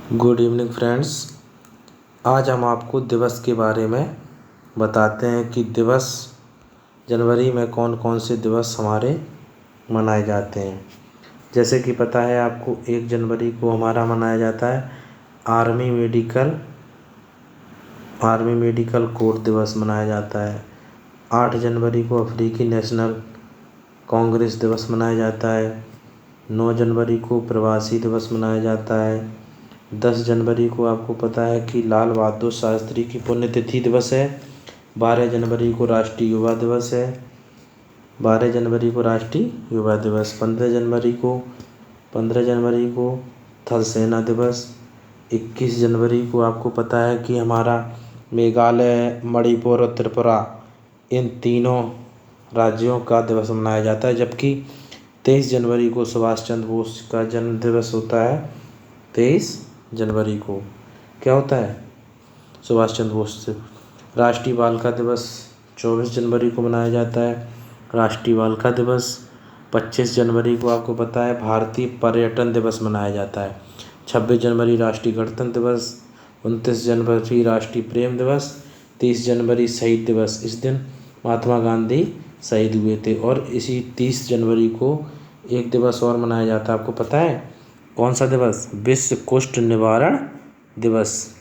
Good evening friends. आज हम आपको दिवस के बारे में बताते हैं कि दिवस जनवरी में कौन कौन से दिवस हमारे मनाए जाते हैं। जैसे कि पता है आपको 1 जनवरी को हमारा मनाया जाता है आर्मी मेडिकल कोर दिवस मनाया जाता है। 8 जनवरी को अफ्रीकी नेशनल कांग्रेस दिवस मनाया जाता है। 9 जनवरी को प्रवासी दिवस मनाया जाता है। 10 जनवरी को आपको पता है कि लाल बहादुर शास्त्री की पुण्यतिथि दिवस है। 12 जनवरी को राष्ट्रीय युवा दिवस है। 12 जनवरी को राष्ट्रीय युवा दिवस। 15 जनवरी को थल सेना दिवस। 21 जनवरी को आपको पता है कि हमारा मेघालय, मणिपुर और त्रिपुरा इन तीनों राज्यों का दिवस मनाया जाता है। जबकि 23 जनवरी को सुभाष चंद्र बोस का जन्म दिवस होता है। 23 जनवरी को क्या होता है? सुभाष चंद्र बोस से। राष्ट्रीय बालिका दिवस 24 जनवरी को मनाया जाता है। राष्ट्रीय बालिका दिवस 25 जनवरी को आपको पता है भारतीय पर्यटन दिवस मनाया जाता है। 26 जनवरी राष्ट्रीय गणतंत्र दिवस। 29 जनवरी राष्ट्रीय प्रेम दिवस। 30 जनवरी शहीद दिवस। इस दिन महात्मा गांधी शहीद हुए थे। और इसी 30 जनवरी को एक दिवस और मनाया जाता है, आपको पता है कौन सा दिवस? विश्व कुष्ठ निवारण दिवस।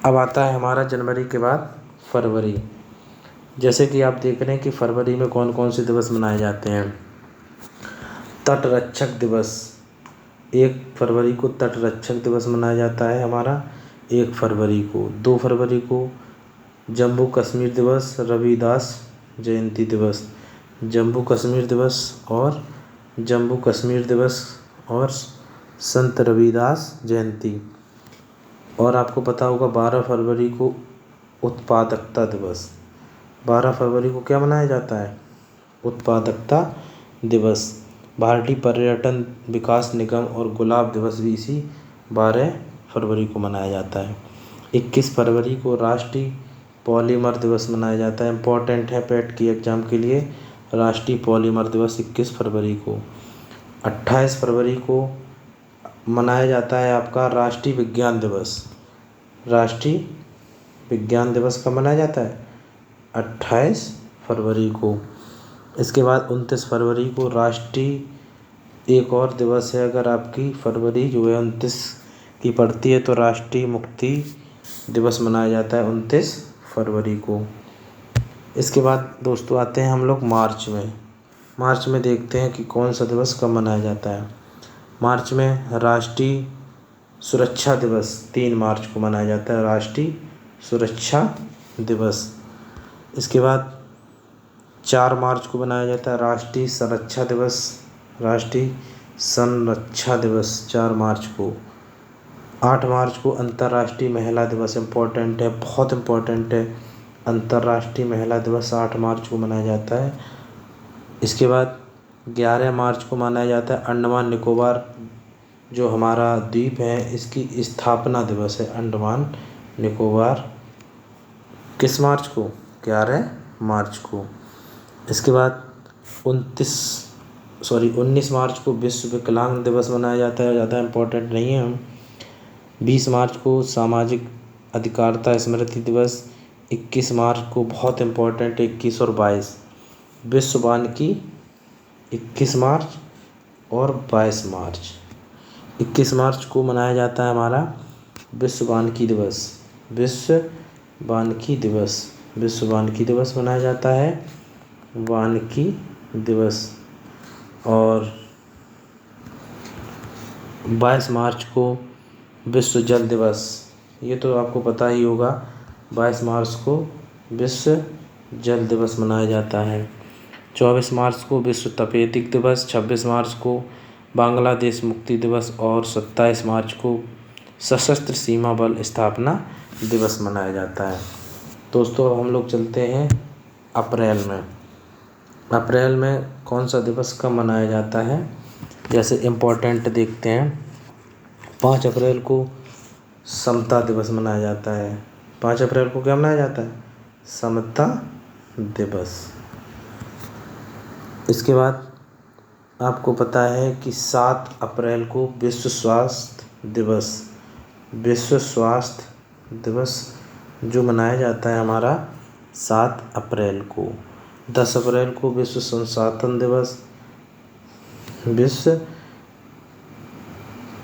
अब आता है हमारा जनवरी के बाद फरवरी। जैसे कि आप देख रहे हैं कि फरवरी में कौन कौन से दिवस मनाए जाते हैं। तटरक्षक दिवस 1 फरवरी को तटरक्षक दिवस मनाया जाता है हमारा। 1 फरवरी को। 2 फरवरी को जम्मू कश्मीर दिवस, रविदास जयंती दिवस। जम्मू कश्मीर दिवस और संत रविदास जयंती। और आपको पता होगा 12 फरवरी को उत्पादकता दिवस। 12 फरवरी को क्या मनाया जाता है? उत्पादकता दिवस। भारतीय पर्यटन विकास निगम और गुलाब दिवस भी इसी 12 फरवरी को मनाया जाता है। 21 फरवरी को राष्ट्रीय पॉलीमर दिवस मनाया जाता है। इम्पोर्टेंट है पेट की एग्ज़ाम के लिए। राष्ट्रीय पॉलीमर दिवस 21 फरवरी को। 28 फरवरी को मनाया जाता है आपका राष्ट्रीय विज्ञान दिवस। राष्ट्रीय विज्ञान दिवस कब मनाया जाता है? 28 फरवरी को। इसके बाद 29 फरवरी को राष्ट्रीय एक और दिवस है, अगर आपकी फरवरी जो है 29 की पड़ती है तो राष्ट्रीय मुक्ति दिवस मनाया जाता है 29 फरवरी को। इसके बाद दोस्तों आते हैं हम लोग मार्च में। मार्च में देखते हैं कि कौन सा दिवस कब मनाया जाता है। मार्च में राष्ट्रीय सुरक्षा दिवस 3 मार्च को मनाया जाता है, राष्ट्रीय सुरक्षा दिवस। इसके बाद 4 मार्च को मनाया जाता है राष्ट्रीय संरक्षा दिवस। राष्ट्रीय संरक्षा दिवस 4 मार्च को। 8 मार्च को अंतर्राष्ट्रीय महिला दिवस। इम्पोर्टेंट है, बहुत इम्पोर्टेंट है। अंतर्राष्ट्रीय महिला दिवस 8 मार्च को मनाया जाता है। इसके बाद 11 मार्च को मनाया जाता है अंडमान निकोबार जो हमारा द्वीप है इसकी स्थापना दिवस है। अंडमान निकोबार किस मार्च को? 11 मार्च को। इसके बाद 19 मार्च को विश्व विकलांग दिवस मनाया जाता है, ज़्यादा इम्पोर्टेंट नहीं है हम। 20 मार्च को सामाजिक अधिकारिता स्मृति दिवस। 21 मार्च को बहुत इम्पोर्टेंट 21 और 22 विश्व वानिकी। 21 मार्च और 22 मार्च। 21 मार्च को मनाया जाता है हमारा विश्व वानिकी दिवस। विश्व वानिकी दिवस मनाया जाता है, वानिकी दिवस। और 22 मार्च को विश्व जल दिवस, ये तो आपको पता ही होगा। 22 मार्च को विश्व जल दिवस मनाया जाता है। 24 मार्च को विश्व तपेदिक दिवस। 26 मार्च को बांग्लादेश मुक्ति दिवस। और 27 मार्च को सशस्त्र सीमा बल स्थापना दिवस मनाया जाता है। दोस्तों हम लोग चलते हैं अप्रैल में। अप्रैल में कौन सा दिवस कब मनाया जाता है? जैसे इम्पोर्टेंट देखते हैं। 5 अप्रैल को समता दिवस मनाया जाता है। 5 अप्रैल को क्या मनाया जाता है? समता दिवस। इसके बाद आपको पता है कि 7 अप्रैल को विश्व स्वास्थ्य दिवस। विश्व स्वास्थ्य दिवस जो मनाया जाता है हमारा 7 अप्रैल को। 10 अप्रैल को विश्व संसाधन दिवस,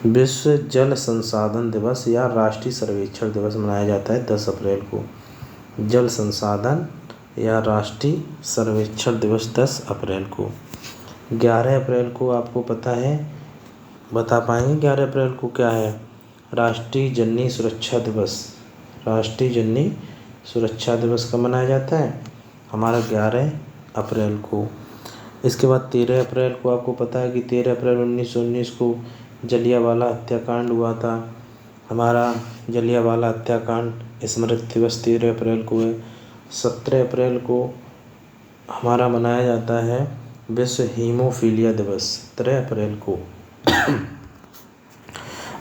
विश्व जल संसाधन दिवस या राष्ट्रीय सर्वेक्षण दिवस मनाया जाता है 10 अप्रैल को। जल संसाधन या राष्ट्रीय सर्वेक्षण दिवस 10 अप्रैल को। 11 अप्रैल को आपको पता है, बता पाएंगे 11 अप्रैल को क्या है? राष्ट्रीय जननी सुरक्षा दिवस। राष्ट्रीय जननी सुरक्षा दिवस कब मनाया जाता है? हमारा 11 अप्रैल को। इसके बाद 13 अप्रैल को आपको पता है कि 13 अप्रैल 1919 को जलियांवाला हत्याकांड हुआ था। हमारा जलियांवाला हत्याकांड स्मृति दिवस 13 अप्रैल को है। 17 अप्रैल को हमारा मनाया जाता है विश्व हीमोफीलिया दिवस 17 अप्रैल को।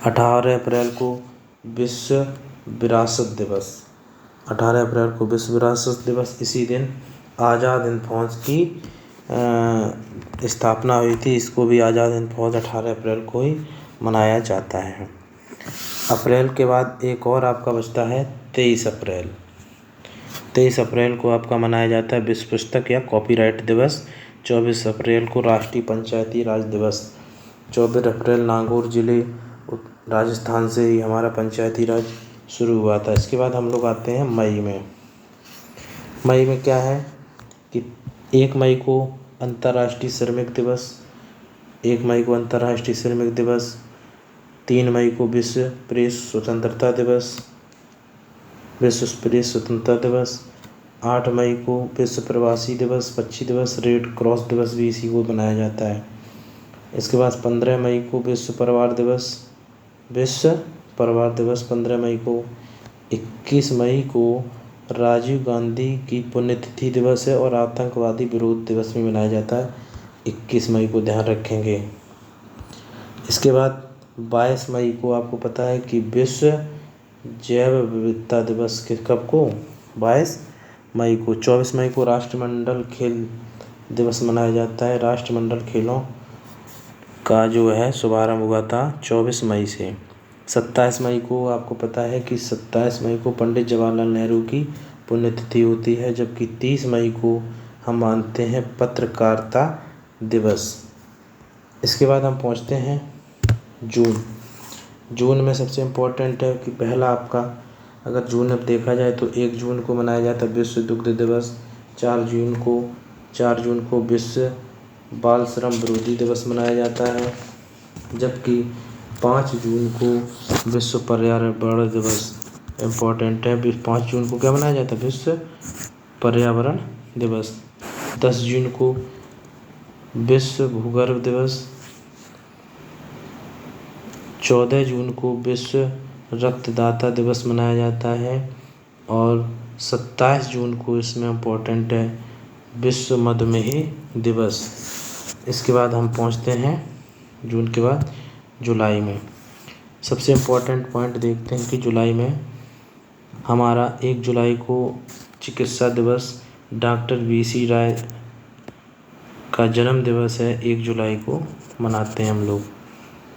18 अप्रैल को विश्व विरासत दिवस। 18 अप्रैल को विश्व विरासत दिवस। इसी दिन आज़ाद हिंद फौज की स्थापना हुई थी। इसको भी आज़ाद हिंद फौज 18 अप्रैल को ही मनाया जाता है। अप्रैल के बाद एक और आपका बचता है 23 अप्रैल। 23 अप्रैल को आपका मनाया जाता है विश्व पुस्तक या कॉपीराइट दिवस। 24 अप्रैल को राष्ट्रीय पंचायती राज दिवस। 24 अप्रैल नागौर जिले राजस्थान से ही हमारा पंचायती राज शुरू हुआ था। इसके बाद हम लोग आते हैं मई में। मई में क्या है कि 1 मई को अंतर्राष्ट्रीय श्रमिक दिवस। 1 मई को अंतर्राष्ट्रीय श्रमिक दिवस। 3 मई को विश्व प्रेस स्वतंत्रता दिवस। विश्व प्रेस स्वतंत्रता दिवस। 8 मई को विश्व प्रवासी दिवस, पक्षी दिवस, रेड क्रॉस दिवस भी इसी को मनाया जाता है। इसके बाद 15 मई को विश्व परिवार दिवस। विश्व परिवार दिवस 15 मई को। 21 मई को राजीव गांधी की पुण्यतिथि दिवस है और आतंकवादी विरोध दिवस भी मनाया जाता है 21 मई को, ध्यान रखेंगे। इसके बाद 22 मई को आपको पता है कि विश्व जैव विविधता दिवस के कब को? 22 मई को। 24 मई को राष्ट्रमंडल खेल दिवस मनाया जाता है। राष्ट्रमंडल खेलों का जो है शुभारंभ हुआ था 24 मई से। 27 मई को आपको पता है कि 27 मई को पंडित जवाहरलाल नेहरू की पुण्यतिथि होती है, जबकि 30 मई को हम मानते हैं पत्रकारिता दिवस। इसके बाद हम पहुंचते हैं जून। जून में सबसे इम्पोर्टेंट है कि पहला आपका अगर जून में देखा जाए तो 1 जून को मनाया जाता है विश्व दुग्ध दिवस। 4 जून को विश्व बाल श्रम विरोधी दिवस मनाया जाता है, जबकि 5 जून को विश्व पर्यावरण दिवस इम्पोर्टेंट है। 5 जून को क्या मनाया जाता है? विश्व पर्यावरण दिवस। 10 जून को विश्व भूगर्भ दिवस। 14 जून को विश्व रक्तदाता दिवस मनाया जाता है और 27 जून को इसमें इम्पोर्टेंट है विश्व मधुमेह दिवस। इसके बाद हम पहुंचते हैं जून के बाद जुलाई में। सबसे इम्पोर्टेंट पॉइंट देखते हैं कि जुलाई में हमारा 1 जुलाई को चिकित्सा दिवस, डॉक्टर वीसी राय का जन्म दिवस है। 1 जुलाई को मनाते हैं हम लोग,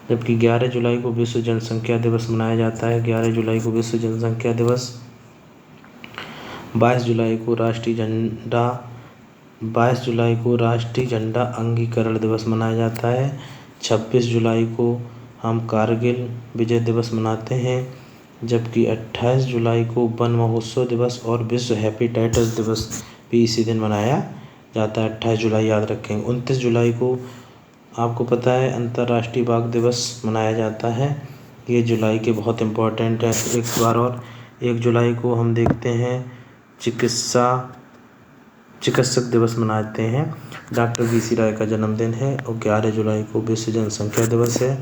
जबकि 11 जुलाई को विश्व जनसंख्या दिवस मनाया जाता है। 11 जुलाई को विश्व जनसंख्या दिवस। 22 जुलाई को राष्ट्रीय झंडा अंगीकरण दिवस मनाया जाता है। 26 जुलाई को हम कारगिल विजय दिवस मनाते हैं, जबकि 28 जुलाई को वन महोत्सव दिवस और विश्व हेपेटाइटिस दिवस भी इसी दिन मनाया जाता है। 28 जुलाई याद रखेंगे। 29 जुलाई को आपको पता है अंतर्राष्ट्रीय बाघ दिवस मनाया जाता है। ये जुलाई के बहुत इम्पोर्टेंट है। एक बार और 1 जुलाई को हम देखते हैं चिकित्सक दिवस मनाते हैं। डॉक्टर वीसी राय का जन्मदिन है। और 11 जुलाई को विश्व जनसंख्या दिवस है।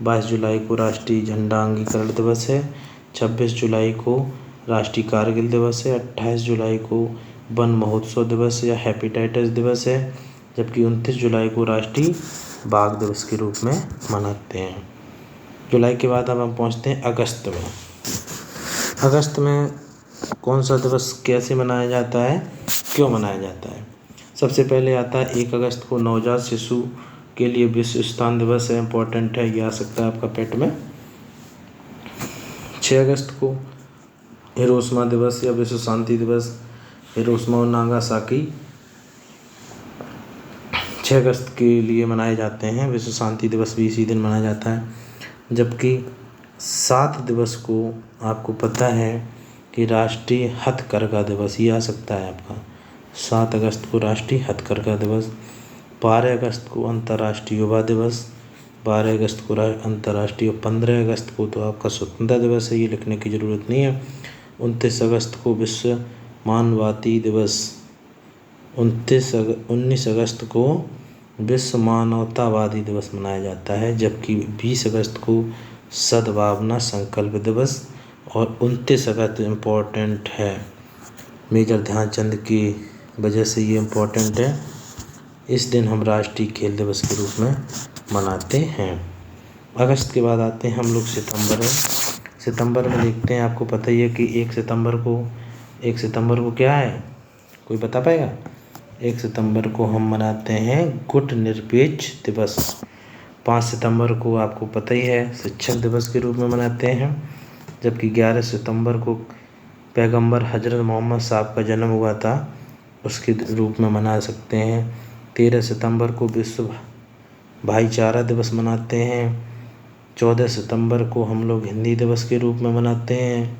22 जुलाई को राष्ट्रीय झंडा अंगीकरण दिवस है। 26 जुलाई को राष्ट्रीय कारगिल दिवस है। 28 जुलाई को वन महोत्सव दिवस या हेपेटाइटिस दिवस है, जबकि 29 जुलाई को राष्ट्रीय बाघ दिवस के रूप में मनाते हैं। जुलाई के बाद अब हम पहुंचते हैं अगस्त में। अगस्त में कौन सा दिवस कैसे मनाया जाता है, क्यों मनाया जाता है? सबसे पहले आता है 1 अगस्त को नवजात शिशु के लिए विश्व स्तन दिवस है। इम्पोर्टेंट है, ये आ सकता है आपका पेट में। 6 अगस्त को हिरोशिमा दिवस या विश्व शांति दिवस, हिरोशिमा और नागासाकी 6 अगस्त के लिए मनाए जाते हैं। विश्व शांति दिवस भी इसी दिन मनाया जाता है। जबकि 7 दिवस को आपको पता है कि राष्ट्रीय हथकरघा दिवस, ये आ सकता है आपका 7 अगस्त को राष्ट्रीय हथकरघा दिवस। 12 अगस्त को अंतर्राष्ट्रीय युवा दिवस, 12 अगस्त को अंतर्राष्ट्रीय, 15 अगस्त को तो आपका स्वतंत्रता दिवस है, ये लिखने की ज़रूरत नहीं है। 29 अगस्त को विश्व मानवादी दिवस, 19 अगस्त को विश्व मानवतावादी दिवस मनाया जाता है। जबकि 20 अगस्त को सद्भावना संकल्प दिवस और 29 अगस्त इम्पोर्टेंट है, मेजर ध्यानचंद की वजह से ये इम्पोर्टेंट है। इस दिन हम राष्ट्रीय खेल दिवस के रूप में मनाते हैं। अगस्त के बाद आते हैं हम लोग सितंबर में। सितंबर में देखते हैं, आपको पता ही है कि 1 सितंबर को क्या है, कोई बता पाएगा? 1 सितंबर को हम मनाते हैं गुटनिरपेक्ष दिवस। 5 सितंबर को आपको पता ही है शिक्षक दिवस के रूप में मनाते हैं। जबकि 11 सितंबर को पैगंबर हजरत मोहम्मद साहब का जन्म हुआ था, उसके रूप में मना सकते हैं। 13 सितंबर को विश्व भाईचारा दिवस मनाते हैं। 14 सितंबर को हम लोग हिंदी दिवस के रूप में मनाते हैं।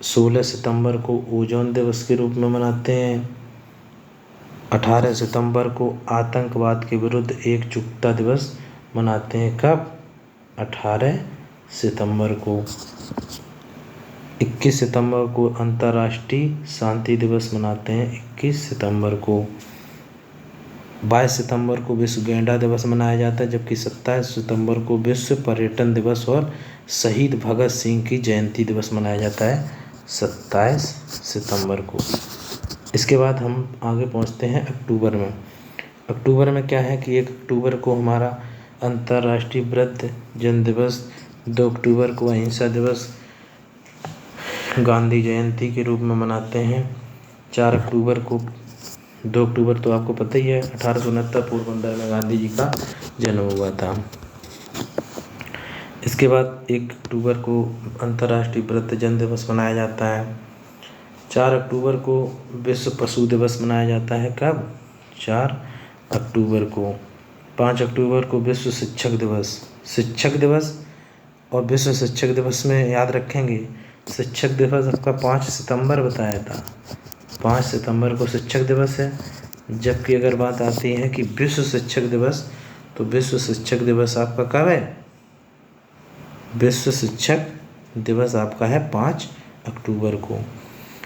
16 सितंबर को ओजोन दिवस के रूप में मनाते हैं। 18 सितंबर को आतंकवाद के विरुद्ध एकजुटता दिवस मनाते हैं। कब? 18 सितंबर को। 21 सितंबर को अंतर्राष्ट्रीय शांति दिवस मनाते हैं, 21 सितंबर को। 22 सितंबर को विश्व गेंडा दिवस मनाया जाता है। जबकि 27 सितंबर को विश्व पर्यटन दिवस और शहीद भगत सिंह की जयंती दिवस मनाया जाता है, 27 सितंबर को। इसके बाद हम आगे पहुंचते हैं अक्टूबर में। अक्टूबर में क्या है कि 1 अक्टूबर को हमारा अंतर्राष्ट्रीय वृद्ध जन दिवस, 2 अक्टूबर को अहिंसा दिवस गांधी जयंती के रूप में मनाते हैं। 4 अक्टूबर को, 2 अक्टूबर तो आपको पता ही है 1869 पोरबंदर में गांधी जी का जन्म हुआ था। इसके बाद 1 अक्टूबर को अंतर्राष्ट्रीय वृद्धजन दिवस मनाया जाता है। 4 अक्टूबर को विश्व पशु दिवस मनाया जाता है। कब? 4 अक्टूबर को। 5 अक्टूबर को विश्व शिक्षक दिवस और विश्व शिक्षक दिवस में याद रखेंगे, शिक्षक दिवस आपका 5 सितंबर बताया था, 5 सितंबर को शिक्षक दिवस है। जबकि अगर बात आती है कि विश्व शिक्षक दिवस, तो विश्व शिक्षक दिवस आपका कब है? विश्व शिक्षक दिवस आपका है 5 अक्टूबर को,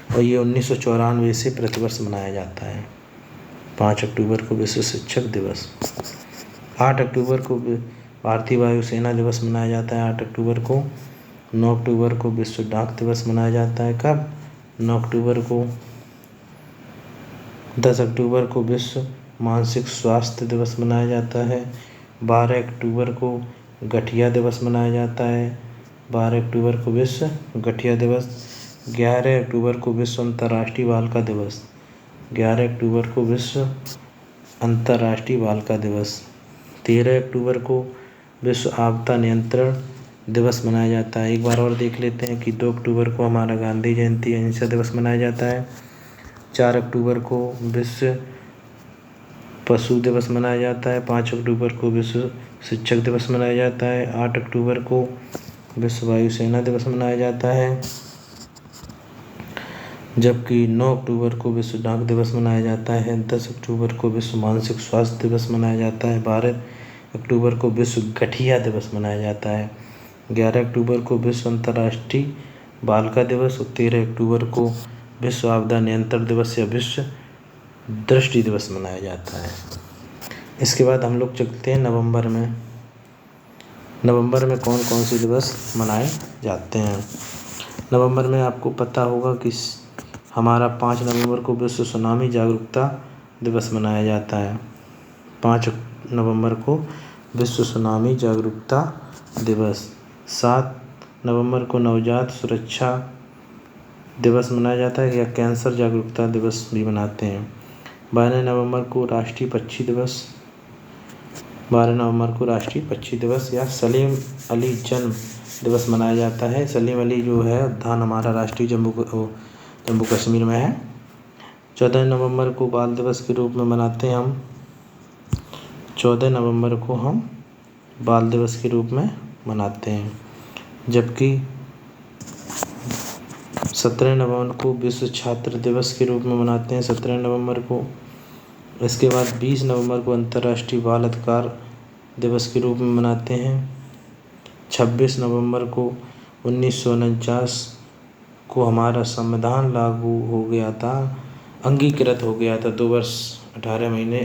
और ये 1994 से प्रतिवर्ष मनाया जाता है। 5 अक्टूबर को विश्व शिक्षक दिवस। 8 अक्टूबर को भारतीय वायुसेना दिवस मनाया जाता है, 8 अक्टूबर को। 9 अक्टूबर को विश्व डाक दिवस मनाया जाता है। कब? 9 अक्टूबर को। 10 अक्टूबर को विश्व मानसिक स्वास्थ्य दिवस मनाया जाता है। 12 अक्टूबर को गठिया दिवस मनाया जाता है, 12 अक्टूबर को विश्व गठिया दिवस। 11 अक्टूबर को विश्व अंतर्राष्ट्रीय बालिका दिवस, 11 अक्टूबर को विश्व अंतर्राष्ट्रीय बालिका दिवस। 13 अक्टूबर को विश्व आपदा नियंत्रण दिवस मनाया जाता है। एक बार और देख लेते हैं कि 2 अक्टूबर को हमारा गांधी जयंती अहिंसा दिवस मनाया जाता है। 4 अक्टूबर को विश्व पशु दिवस मनाया जाता है। 5 अक्टूबर को विश्व शिक्षक दिवस मनाया जाता है। 8 अक्टूबर को विश्व वायुसेना दिवस मनाया जाता है। जबकि 9 अक्टूबर को विश्व डाक दिवस मनाया जाता है। 10 अक्टूबर को विश्व मानसिक स्वास्थ्य दिवस मनाया जाता है। 12 अक्टूबर को विश्व गठिया दिवस मनाया जाता है। 11 अक्टूबर को विश्व अंतर्राष्ट्रीय बालिका दिवस और 13 अक्टूबर को विश्व आपदा नियंत्रण दिवस या विश्व दृष्टि दिवस मनाया जाता है। इसके बाद हम लोग चलते हैं नवंबर में। नवंबर में कौन कौन से दिवस मनाए जाते हैं? नवंबर में आपको पता होगा कि हमारा 5 नवंबर को विश्व सुनामी जागरूकता दिवस मनाया जाता है। 5 नवंबर को विश्व सुनामी जागरूकता दिवस। 7 नवंबर को नवजात सुरक्षा दिवस मनाया जाता है या कैंसर जागरूकता दिवस भी मनाते हैं। 12 नवंबर को राष्ट्रीय पक्षी दिवस। 12 नवंबर को राष्ट्रीय पक्षी दिवस या सलीम अली जन्म दिवस मनाया जाता है। सलीम अली जो है उद्यान हमारा राष्ट्रीय जम्मू कश्मीर में है। 14 नवंबर को बाल दिवस के रूप में मनाते हैं हम। 14 नवंबर को हम बाल दिवस के रूप में मनाते हैं। जबकि 17 नवंबर को विश्व छात्र दिवस के रूप में मनाते हैं, 17 नवंबर को। इसके बाद 20 नवंबर को अंतर्राष्ट्रीय बाल अधिकार दिवस के रूप में मनाते हैं। 26 नवंबर को 1949 को हमारा संविधान लागू हो गया था, अंगीकृत हो गया था। 2 वर्ष 11 महीने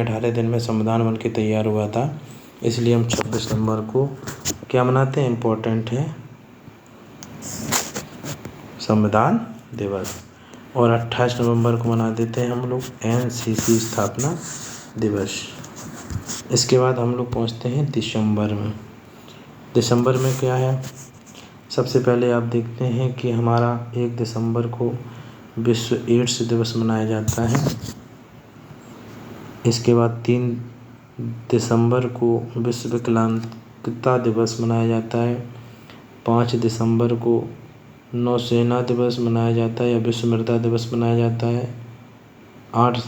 18 दिन में संविधान बन के तैयार हुआ था, इसलिए हम 26 नवंबर को क्या मनाते हैं, इम्पोर्टेंट है संविधान दिवस। और 28 नवंबर को मना देते हैं हम लोग NCC स्थापना दिवस। इसके बाद हम लोग पहुंचते हैं दिसंबर में। दिसंबर में क्या है, सबसे पहले आप देखते हैं कि हमारा 1 दिसंबर को विश्व एड्स दिवस मनाया जाता है। इसके बाद 3 दिसंबर को विश्व विकलांगता दिवस मनाया जाता है। 5 दिसंबर को नौसेना दिवस मनाया जाता है या विश्व मृदा दिवस मनाया जाता है। 8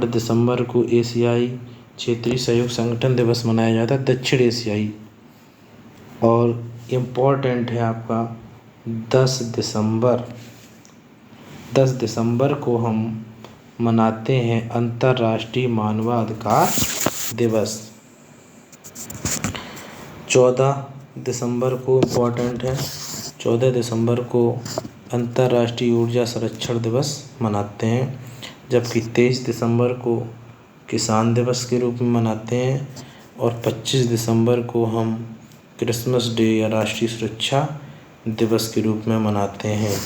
दिसंबर को एशियाई क्षेत्रीय सहयोग संगठन दिवस मनाया जाता है, दक्षिण एशियाई। और इम्पोर्टेंट है आपका 10 दिसंबर को हम मनाते हैं अंतर्राष्ट्रीय मानवाधिकार दिवस। 14 दिसंबर को इम्पोर्टेंट है, 14 दिसंबर को अंतर्राष्ट्रीय ऊर्जा संरक्षण दिवस मनाते हैं। जबकि 23 दिसंबर को किसान दिवस के रूप में मनाते हैं। और 25 दिसंबर को हम क्रिसमस डे या राष्ट्रीय सुरक्षा दिवस के रूप में मनाते हैं।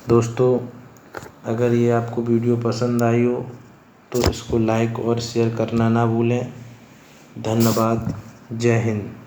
दोस्तों, अगर ये आपको वीडियो पसंद आई हो तो इसको लाइक और शेयर करना ना भूलें। धन्यवाद। जय हिंद।